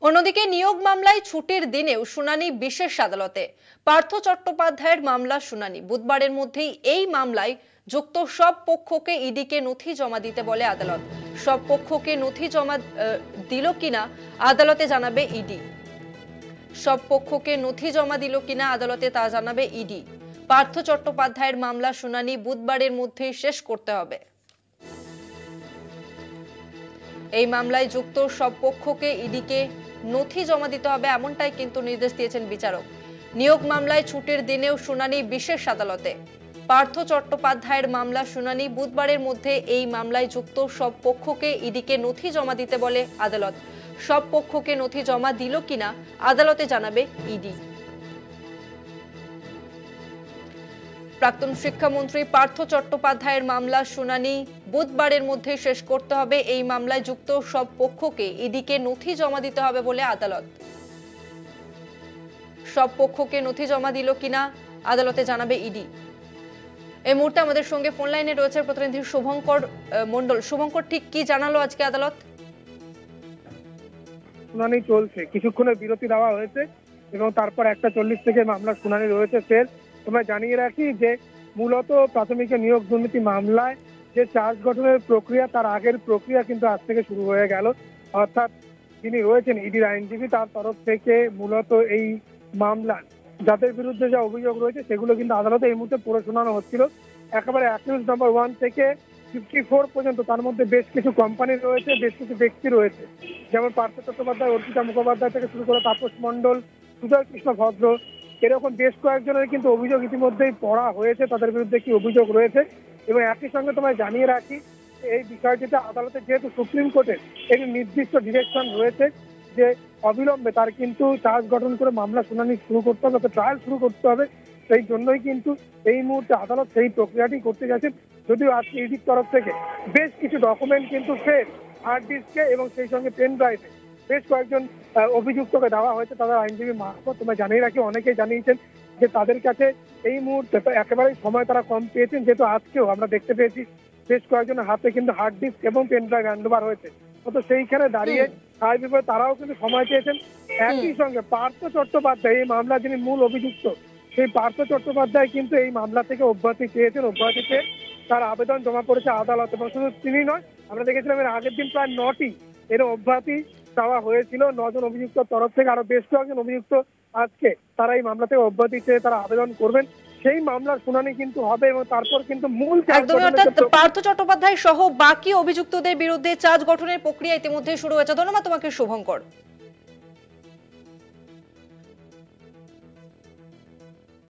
অন্যদিকে নিয়োগ মামলায় ছুটির দিনেও শুনানি বিশেষ আদালতে। পার্থ চট্টোপাধ্যায়ের মামলা শুনানি বুধবারের মধ্যেই। এই মামলায় যুক্ত সব পক্ষকে ইডিকে নথি জমা দিতে বলে আদালত। সব পক্ষকে নথি জমা দিল কিনা আদালতে জানাবে ইডি। সব পক্ষকে নথি জমা দিল কিনা আদালতে তা জানাবে ইডি। পার্থ চট্টোপাধ্যায়ের মামলা শুনানি বুধবারের মধ্যেই শেষ করতে হবে। এই মামলায় যুক্ত সব পক্ষকে ইডিকে নথি জমা দিতে হবে, এমনটাই কিন্তু নির্দেশ দিয়েছেন বিচারক। নিয়োগ মামলায় ছুটির দিনেও শুনানি বিশেষ আদালতে। পার্থ চট্টোপাধ্যায়ের মামলা শুনানি বুধবারের মধ্যে। এই মামলায় যুক্ত সব পক্ষকে ইডিকে নথি জমা দিতে বলে আদালত। সব পক্ষকে নথি জমা দিল কিনা আদালতে জানাবে ইডি। প্রাক্তন শিক্ষামন্ত্রী পার্থ চট্টোপাধ্যায়ের মামলা শুনানি বুধবারের মধ্যে শেষ করতে হবে। এই মামলায় যুক্ত সব পক্ষকে ইডিকে নথি জমা দিতে হবে বলে আদালত। সব পক্ষকে নথি জমা দিল কিনা আদালতে জানাবে ইডি। এই মুহূর্তে আমাদের সঙ্গে ফোন লাইনে রয়েছে প্রতিনিধি শুভঙ্কর মণ্ডল। শুভঙ্কর, ঠিক কি জানালো আজকে আদালত? শুনানি চলছে, কিছুক্ষণের বিরতি দেওয়া হয়েছে এবং তারপর 1:40 থেকে মামলার শুনানি রয়েছে ফের। তোমরা জানিয়ে রাখি যে মূলত প্রাথমিক নিয়োগ দুর্নীতি মামলায় যে চার্জ গঠনের প্রক্রিয়া, তার আগের প্রক্রিয়া কিন্তু আজ থেকে শুরু হয়ে গেল। অর্থাৎ যিনি রয়েছেন ইডির আইনজীবী, তার তরফ থেকে মূলত এই মামলা যাদের বিরুদ্ধে যা অভিযোগ রয়েছে সেগুলো কিন্তু আদালতে এই মুহূর্তে পড়ে শোনানো হচ্ছিল। একেবারে অ্যাকিউজ নাম্বার 1 থেকে 54 পর্যন্ত, তার মধ্যে বেশ কিছু কোম্পানি রয়েছে, বেশ কিছু ব্যক্তি রয়েছে, যেমন পার্থ চট্টোপাধ্যায়, অর্পিতা মুখোপাধ্যায় থেকে শুরু করে তাপস মণ্ডল, সুজয় কৃষ্ণ ভদ্র, এরকম বেশ কয়েকজনের কিন্তু অভিযোগ ইতিমধ্যেই পড়া হয়েছে, তাদের বিরুদ্ধে কি অভিযোগ রয়েছে। এবং একই সঙ্গে তোমায় জানিয়ে রাখি এই বিষয়টিতে আদালতে যেহেতু সুপ্রিম কোর্টের একটি নির্দিষ্ট ডিরেকশন রয়েছে যে অবিলম্বে তার কিন্তু চার্জ গঠন করে মামলা শুনানি শুরু করতে হবে, ট্রায়াল শুরু করতে হবে। সেই জন্যই কিন্তু এই মুহূর্তে আদালত সেই প্রক্রিয়াটি করতে গেছেন। যদিও আজকে ইডির তরফ থেকে বেশ কিছু ডকুমেন্ট কিন্তু ফের হার্ড ডিস্কে এবং সেই সঙ্গে পেন ড্রাইভে বেশ কয়েকজন অভিযুক্তকে দেওয়া হয়েছে তাদের আইনজীবী মারফত। তোমরা জানিয়ে রাখি অনেকেই জানিয়েছেন যে তাদের কাছে এই মুহূর্তে একেবারেই সময় তারা কম পেয়েছেন, যেহেতু আজকেও আমরা দেখতে পেয়েছি বেশ কয়েকজনের হাতে কিন্তু হার্ড ডিস্ক এবং পেন ড্রাইভ হ্যান্ডওভার হয়েছে। তো সেইখানে দাঁড়িয়ে স্বাভাবিকভাবে তারাও কিন্তু সময় পেয়েছেন। একই সঙ্গে পার্থ চট্টোপাধ্যায়, এই মামলা যিনি মূল অভিযুক্ত, সেই পার্থ চট্টোপাধ্যায় কিন্তু এই মামলা থেকে অব্যাহতি চেয়েছেন। অব্যাহতি চেয়ে তার আবেদন জমা পড়েছে আদালত। এবং শুধু তিনি নয়, আমরা দেখেছিলাম এর আগের দিন প্রায় 9টি এর অব্যাহতি চাওয়া হয়েছিল 9 জন অভিযুক্ত তরফ থেকে। আরো বেশ কয়েকজন অভিযুক্ত আজকে তারা এই মামলা থেকে অব্যাহতি চেয়ে তারা আবেদন করবেন। সেই মামলার শুনানি কিন্তু হবে এবং তারপর কিন্তু মূল পার্থ চট্টোপাধ্যায় সহ বাকি অভিযুক্তদের বিরুদ্ধে চার্জ গঠনের প্রক্রিয়া ইতিমধ্যে শুরু হয়েছে। ধন্যবাদ তোমাকে শুভঙ্কর।